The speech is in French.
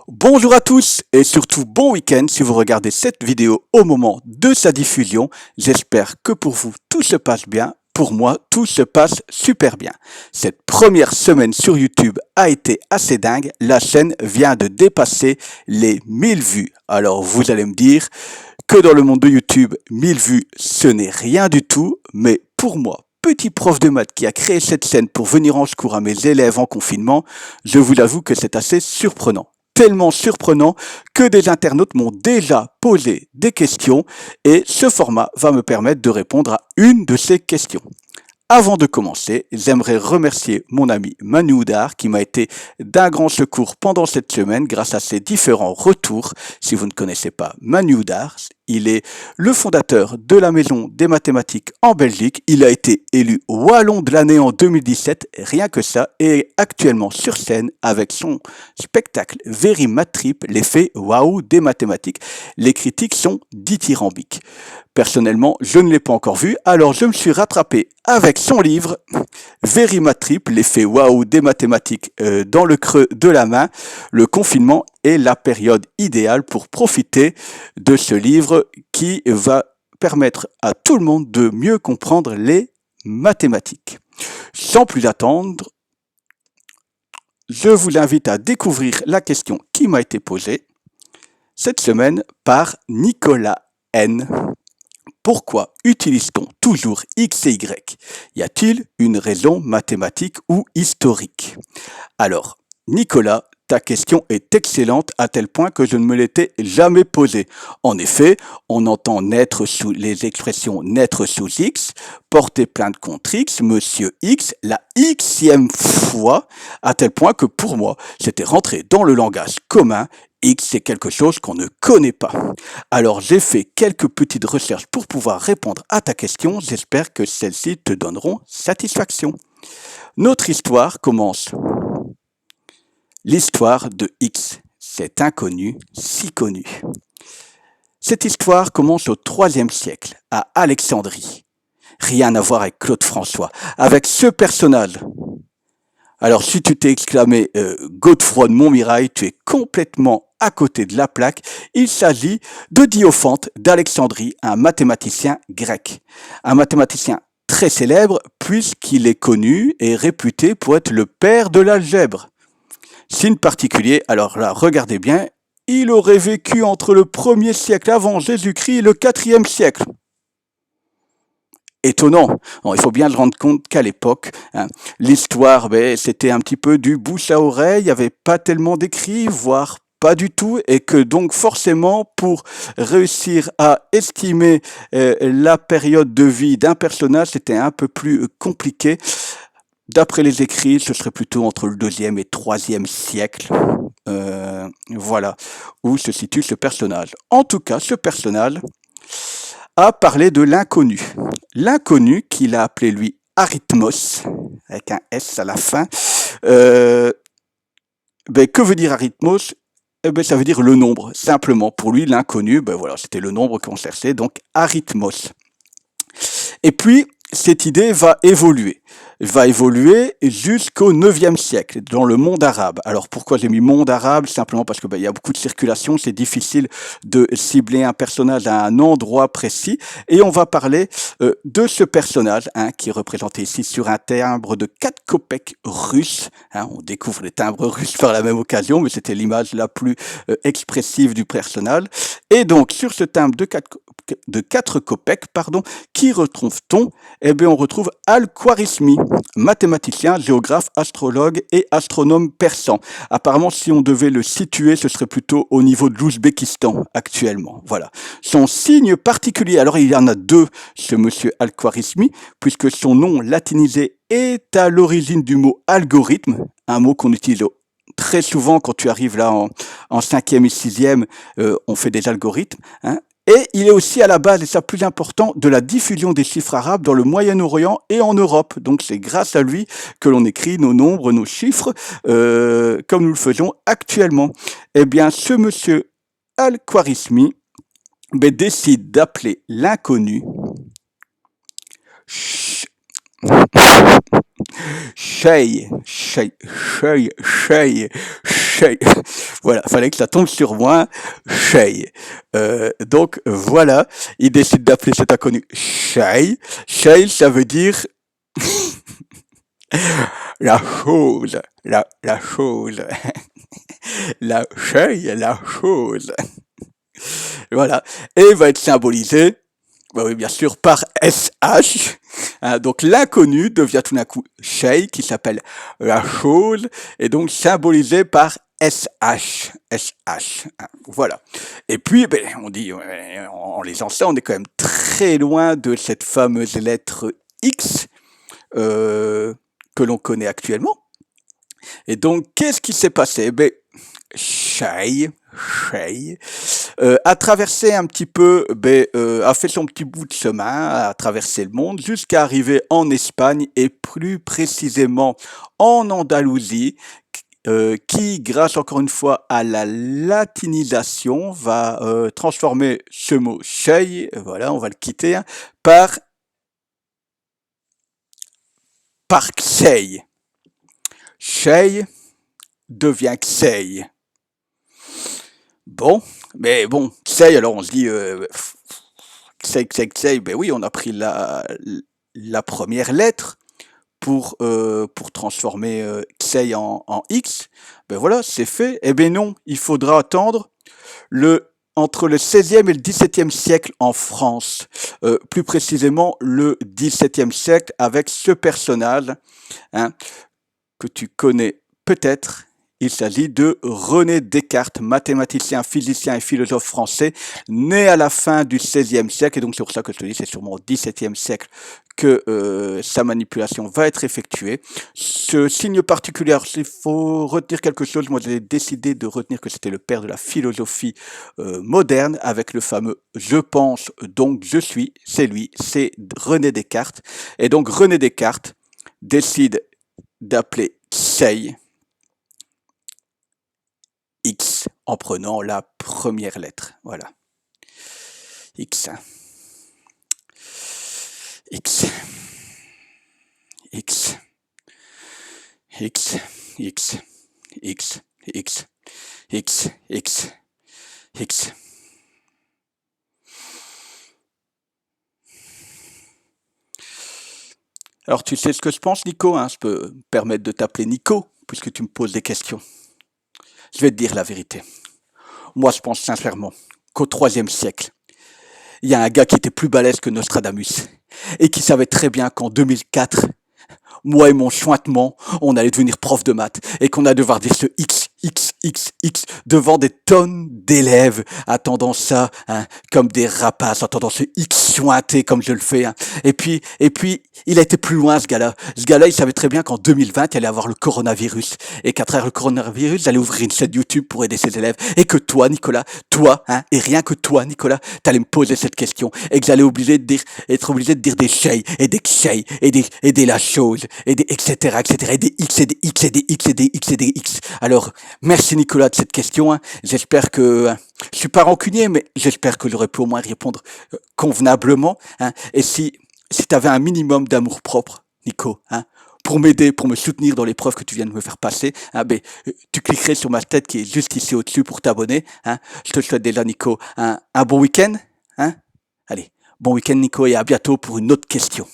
Bonjour à tous et surtout bon week-end si vous regardez cette vidéo au moment de sa diffusion. J'espère que pour vous tout se passe bien. Pour moi, tout se passe super bien. Cette première semaine sur YouTube a été assez dingue. La chaîne vient de dépasser les 1000 vues. Alors vous allez me dire que dans le monde de YouTube, 1000 vues, ce n'est rien du tout. Mais pour moi, petit prof de maths qui a créé cette chaîne pour venir en secours à mes élèves en confinement, je vous l'avoue que c'est assez surprenant. Tellement surprenant que des internautes m'ont déjà posé des questions et ce format va me permettre de répondre à une de ces questions. Avant de commencer, j'aimerais remercier mon ami Manu Oudar qui m'a été d'un grand secours pendant cette semaine grâce à ses différents retours. Si vous ne connaissez pas Manu Oudar, il est le fondateur de la Maison des Mathématiques en Belgique. Il a été élu Wallon de l'année en 2017, rien que ça, et actuellement sur scène avec son spectacle Very Math Trip, l'effet waouh des mathématiques. Les critiques sont dithyrambiques. Personnellement, je ne l'ai pas encore vu, alors je me suis rattrapé avec son livre Very Math Trip, l'effet waouh des mathématiques dans le creux de la main. Le confinement est la période idéale pour profiter de ce livre qui va permettre à tout le monde de mieux comprendre les mathématiques. Sans plus attendre, je vous invite à découvrir la question qui m'a été posée cette semaine par Nicolas N. Pourquoi utilise-t-on toujours X et Y? Y a-t-il une raison mathématique ou historique? Alors, Nicolas, ta question est excellente à tel point que je ne me l'étais jamais posée. En effet, on entend naître sous les expressions naître sous X, porter plainte contre X, monsieur X, la xème fois, à tel point que pour moi, c'était rentré dans le langage commun. X, c'est quelque chose qu'on ne connaît pas. Alors, j'ai fait quelques petites recherches pour pouvoir répondre à ta question. J'espère que celles-ci te donneront satisfaction. Notre histoire commence. L'histoire de X, cet inconnu si connu. Cette histoire commence au IIIe siècle, à Alexandrie. Rien à voir avec Claude François, avec ce personnage. Alors, si tu t'es exclamé Godefroy de Montmirail, tu es complètement à côté de la plaque. Il s'agit de Diophante d'Alexandrie, un mathématicien grec. Un mathématicien très célèbre puisqu'il est connu et réputé pour être le père de l'algèbre. Signe particulier, alors là, regardez bien, il aurait vécu entre le 1er siècle avant Jésus-Christ et le 4e siècle. Étonnant. Bon, il faut bien se rendre compte qu'à l'époque, l'histoire, c'était un petit peu du bouche à oreille, il n'y avait pas tellement d'écrits, voire pas du tout, et que donc forcément, pour réussir à estimer la période de vie d'un personnage, c'était un peu plus compliqué. D'après les écrits, ce serait plutôt entre le 2e et 3e siècle. Voilà où se situe ce personnage. En tout cas, ce personnage a parlé de l'inconnu. L'inconnu qu'il a appelé lui Arithmos, avec un S à la fin. Que veut dire Arithmos? Ça veut dire le nombre, simplement. Pour lui, l'inconnu, voilà, c'était le nombre qu'on cherchait, donc Arithmos. Et puis, cette idée va évoluer jusqu'au 9e siècle, dans le monde arabe. Alors pourquoi j'ai mis monde arabe? Simplement parce que il y a beaucoup de circulation, c'est difficile de cibler un personnage à un endroit précis. Et on va parler de ce personnage qui est représenté ici sur un timbre de 4 kopecks russes. On découvre les timbres russes par la même occasion, mais c'était l'image la plus expressive du personnage. Et donc, sur ce timbre de 4 kopecks, qui retrouve-t-on? On retrouve Al-Khwarizmi, mathématicien, géographe, astrologue et astronome persan. Apparemment, si on devait le situer, ce serait plutôt au niveau de l'Ouzbékistan actuellement. Voilà. Son signe particulier, alors il y en a deux, ce monsieur Al-Khwarizmi, puisque son nom latinisé est à l'origine du mot algorithme, un mot qu'on utilise très souvent quand tu arrives là en 5e et 6e, on fait des algorithmes. Et il est aussi à la base, et ça plus important, de la diffusion des chiffres arabes dans le Moyen-Orient et en Europe. Donc c'est grâce à lui que l'on écrit nos nombres, nos chiffres, comme nous le faisons actuellement. Eh bien, ce monsieur Al-Khwarizmi décide d'appeler l'inconnu Shay, Shay, Shay, Shay, Shay. Voilà, fallait que ça tombe sur moi. Shay. Donc voilà, il décide d'appeler cet inconnu Shay. Shay, ça veut dire la chose, la chose. La Shay, la chose. Voilà. Et il va être symbolisé, bah oui, bien sûr, par SH. Hein, donc l'inconnu devient tout d'un coup Shay, qui s'appelle la chose, et donc symbolisé par SH. SH. Hein, voilà. Et puis, ben, on dit, en lisant ça, on est quand même très loin de cette fameuse lettre X que l'on connaît actuellement. Et donc, qu'est-ce qui s'est passé? Ben, Shay a traversé un petit peu, a fait son petit bout de chemin, a traversé le monde jusqu'à arriver en Espagne et plus précisément en Andalousie, qui, grâce encore une fois à la latinisation, va transformer ce mot Shay, voilà, on va le quitter, hein, par Xey. Shay devient Xey. Bon, mais bon, Xey, alors on se dit, Xey, ben oui, on a pris la première lettre pour transformer Xey en X. Ben voilà, c'est fait. Eh ben non, il faudra attendre entre le 16e et le 17e siècle en France. Plus précisément, le 17e siècle avec ce personnage, hein, que tu connais peut-être. Il s'agit de René Descartes, mathématicien, physicien et philosophe français, né à la fin du XVIe siècle, et donc c'est pour ça que je te dis, c'est sûrement au XVIIe siècle que sa manipulation va être effectuée. Ce signe particulier, s'il faut retenir quelque chose, moi j'ai décidé de retenir que c'était le père de la philosophie moderne, avec le fameux « je pense, donc je suis », c'est lui, c'est René Descartes. Et donc René Descartes décide d'appeler Xey X en prenant la première lettre. Voilà. X. X. X. X. X. X. X. X. X. X. Alors tu sais ce que je pense, Nico, hein, je peux me permettre de t'appeler Nico, puisque tu me poses des questions. Je vais te dire la vérité. Moi, je pense sincèrement qu'au IIIe siècle, il y a un gars qui était plus balèze que Nostradamus et qui savait très bien qu'en 2004, moi et mon chointement, on allait devenir prof de maths et qu'on allait devoir dire ce X devant des tonnes d'élèves attendant ça, hein, comme des rapaces, attendant ce X chointé comme je le fais. Hein. Et puis, il a été plus loin, ce gars-là. Ce gars-là, il savait très bien qu'en 2020, il allait avoir le coronavirus et qu'à travers le coronavirus, il allait ouvrir une chaîne YouTube pour aider ses élèves et que toi, Nicolas, toi, hein, et rien que toi, Nicolas, t'allais me poser cette question et que j'allais être obligé de dire des Shay et des Xey et des la chose et des etc., et des X et des X et des X et des X et des X. Alors, merci Nicolas de cette question. Hein. J'espère que je suis pas rancunier, mais j'espère que j'aurais pu au moins répondre convenablement. Hein. Et si tu avais un minimum d'amour propre, Nico, hein, pour m'aider, pour me soutenir dans l'épreuve que tu viens de me faire passer, hein, tu cliquerais sur ma tête qui est juste ici au-dessus pour t'abonner. Hein. Je te souhaite déjà, Nico, un bon week-end. Hein. Allez, bon week-end, Nico, et à bientôt pour une autre question.